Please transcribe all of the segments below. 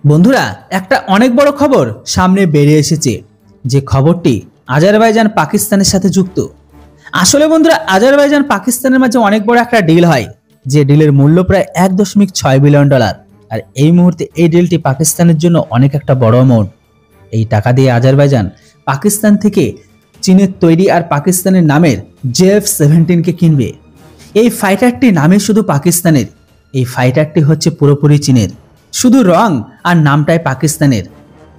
বন্ধুরা, একটা অনেক বড় খবর সামনে বেরিয়ে এসেছে, যে খবরটি আজারবাইজান পাকিস্তানের সাথে যুক্ত। আসলে বন্ধুরা, আজারবাইজান পাকিস্তানের মাঝে অনেক বড় একটা ডিল হয়, যে ডিলের মূল্য প্রায় $1.6 বিলিয়ন। আর এই মুহূর্তে এই ডিলটি পাকিস্তানের জন্য অনেক একটা বড় অ্যামাউন্ট। এই টাকা দিয়ে আজারবাইজান পাকিস্তান থেকে চীনের তৈরি আর পাকিস্তানের নামের JF-17কে কিনবে। এই ফাইটারটি নামে শুধু পাকিস্তানের, এই ফাইটারটি হচ্ছে পুরোপুরি চীনের, শুধু রং আর নামটাই পাকিস্তানের।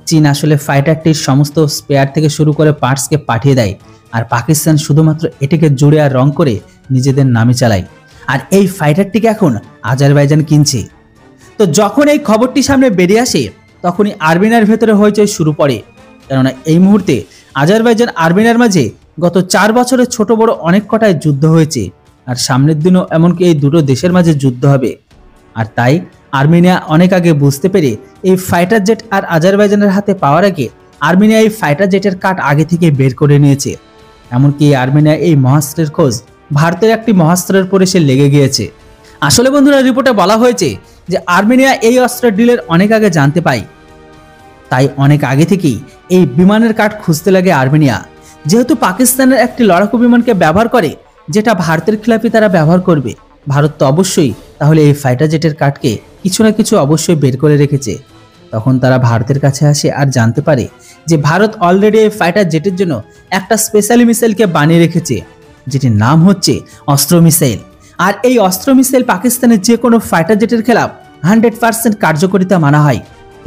চীন আসলে ফাইটারটির সমস্ত স্পেয়ার থেকে শুরু করে পার্টসকে পাঠিয়ে দেয়, আর পাকিস্তান শুধুমাত্র এটিকে জুড়ে আর রং করে নিজেদের নামে চালায়। আর এই ফাইটারটিকে এখন আজারবাইজান কিনছে। তো যখন এই খবরটি সামনে বেরিয়ে আসে, তখনই আর্মেনিয়ার ভেতরে হইচই শুরু পড়ে। কেননা এই মুহূর্তে আজারবাইজান আর্মেনিয়ার মাঝে গত 4 বছরে ছোট বড় অনেক কটায় যুদ্ধ হয়েছে, আর সামনের দিনও এমনকি এই দুটো দেশের মাঝে যুদ্ধ হবে। আর তাই আর্মেনিয়া অনেক আগে বুঝতে পেরে এই ফাইটার জেট আর আজারবাইজানের হাতে পাওয়ার আগে আর্মেনিয়া এই ফাইটার জেটের কাট আগে থেকে বের করে নিয়েছে। এমনকি আর্মেনিয়া এই মহাস্ত্রের খোঁজ ভারতের একটি মহাস্ত্রের পরে সে লেগে গিয়েছে। আসলে বন্ধুরা, রিপোর্টে বলা হয়েছে যে আর্মেনিয়া এই অস্ত্রের ডিলের অনেক আগে জানতে পায়, তাই অনেক আগে থেকেই এই বিমানের কাঠ খুঁজতে লাগে আর্মেনিয়া। যেহেতু পাকিস্তানের একটি লড়াকু বিমানকে ব্যবহার করে, যেটা ভারতের খিলাফি তারা ব্যবহার করবে, ভারত তো অবশ্যই তাহলে এই ফাইটার জেটের কাঠকে কিছু না কিছু অবশ্যই বের করে রেখেছে। তখন তারা ভারতের কাছে আসে আর জানতে পারে যে ভারত অলরেডি এই ফাইটার জেটের জন্য একটা স্পেশাল মিসাইলকে বানিয়ে রেখেছে, যেটির নাম হচ্ছে অস্ত্র মিসাইল। আর এই অস্ত্র মিসাইল পাকিস্তানের যে কোনো ফাইটার জেটের খেলাফ 100% কার্যকারিতা মানা হয়।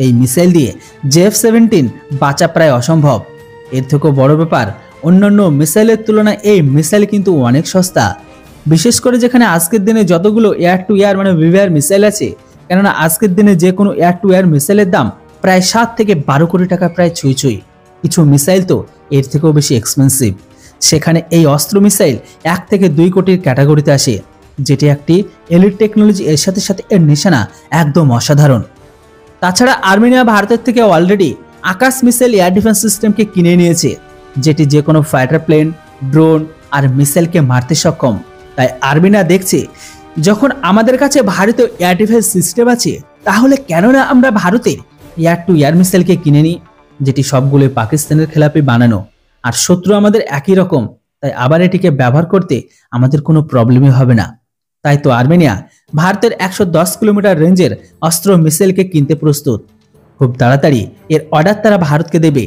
এই মিসাইল দিয়ে JF-17 বাঁচা প্রায় অসম্ভব। এর থেকেও বড় ব্যাপার, অন্যান্য মিসাইলের তুলনায় এই মিসাইল কিন্তু অনেক সস্তা। বিশেষ করে যেখানে আজকের দিনে যতগুলো এয়ার টু এয়ার মানে ভিভিআর মিসাইল আছে, কেননা আজকের দিনে যে কোনো এয়ার টু এয়ার মিসাইলের দাম প্রায় 7 থেকে 12 কোটি টাকা প্রায় ছুঁই। কিছু মিসাইল তো এর থেকেও বেশি এক্সপেন্সিভ। সেখানে এই অস্ত্র মিসাইল 1 থেকে 2 কোটির ক্যাটাগরিতে আসে, যেটি একটি এলিট টেকনোলজি। এর সাথে সাথে এর নিশানা একদম অসাধারণ। তাছাড়া আর্মেনিয়া ভারতের থেকে অলরেডি আকাশ মিসাইল এয়ার ডিফেন্স সিস্টেমকে কিনে নিয়েছে, যেটি যে কোনো ফাইটার প্লেন, ড্রোন আর মিসাইলকে মারতে সক্ষম। তাই আর্মেনিয়া দেখছে, যখন আমাদের কাছে ভারতীয় এয়ার ডিফেন্স সিস্টেম আছে, তাহলে কেন না আমরা ভারতের এয়ার টু এয়ার মিসাইলকে কিনে নিই, যেটি সবগুলো পাকিস্তানের খেলাপি বানানো, আর শত্রু আমাদের একই রকম। তাই আবার এটিকে ব্যবহার করতে আমাদের কোনো প্রবলেমই হবে না। তাই তো আর্মেনিয়া ভারতের 110 কিলোমিটার রেঞ্জের অস্ত্র মিসাইলকে কিনতে প্রস্তুত। খুব তাড়াতাড়ি এর অর্ডার তারা ভারতকে দেবে।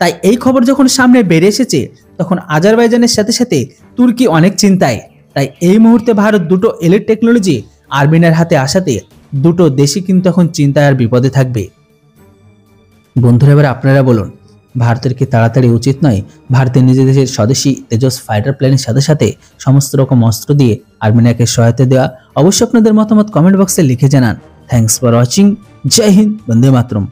তাই এই খবর যখন সামনে বেরিয়ে এসেছে, তখন আজারবাইজানের সাথে সাথে তুর্কি অনেক চিন্তায়। তাই এই মুহূর্তে ভারত দুটো এলিট টেকনোলজি আর্মেনিয়ার হাতে আসাতে দুটো দেশই কিন্তু এখন চিন্তায় আর বিপদে থাকবে। বন্ধুরা, এবার আপনারা বলুন, ভারতের কি তাড়াতাড়ি উচিত নয় ভারতের নিজের দেশের স্বদেশী তেজস ফাইটার প্লেনের সাথে সাথে সমস্ত রকম অস্ত্র দিয়ে আর্মেনিয়াকে সহায়তা দেওয়া? অবশ্যই আপনাদের মতামত কমেন্ট বক্সে লিখে জানান। Thanks for watching. জয় হিন্দ, বন্দে মাতরম।